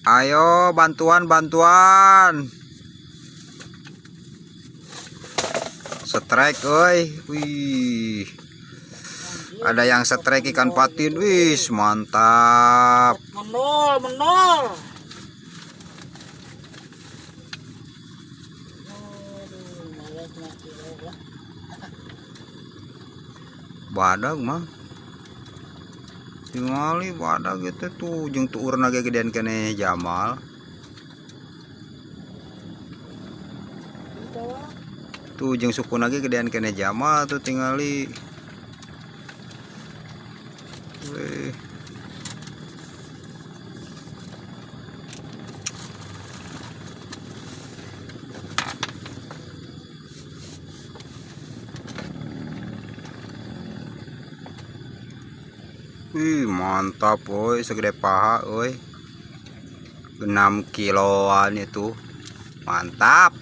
Ayo bantuan. Strike, oi. Wih. Ada yang strike ikan patin. Wih, mantap. Menol. Badag mah. Tingali badag gitu tuh jeung tuur naga gedean kene Jamal. Tuh jeung suku naga gedean kene Jamal tuh tingali. Wih. Wih, mantap woi, segede paha woi. 6 kiloan itu. Mantap.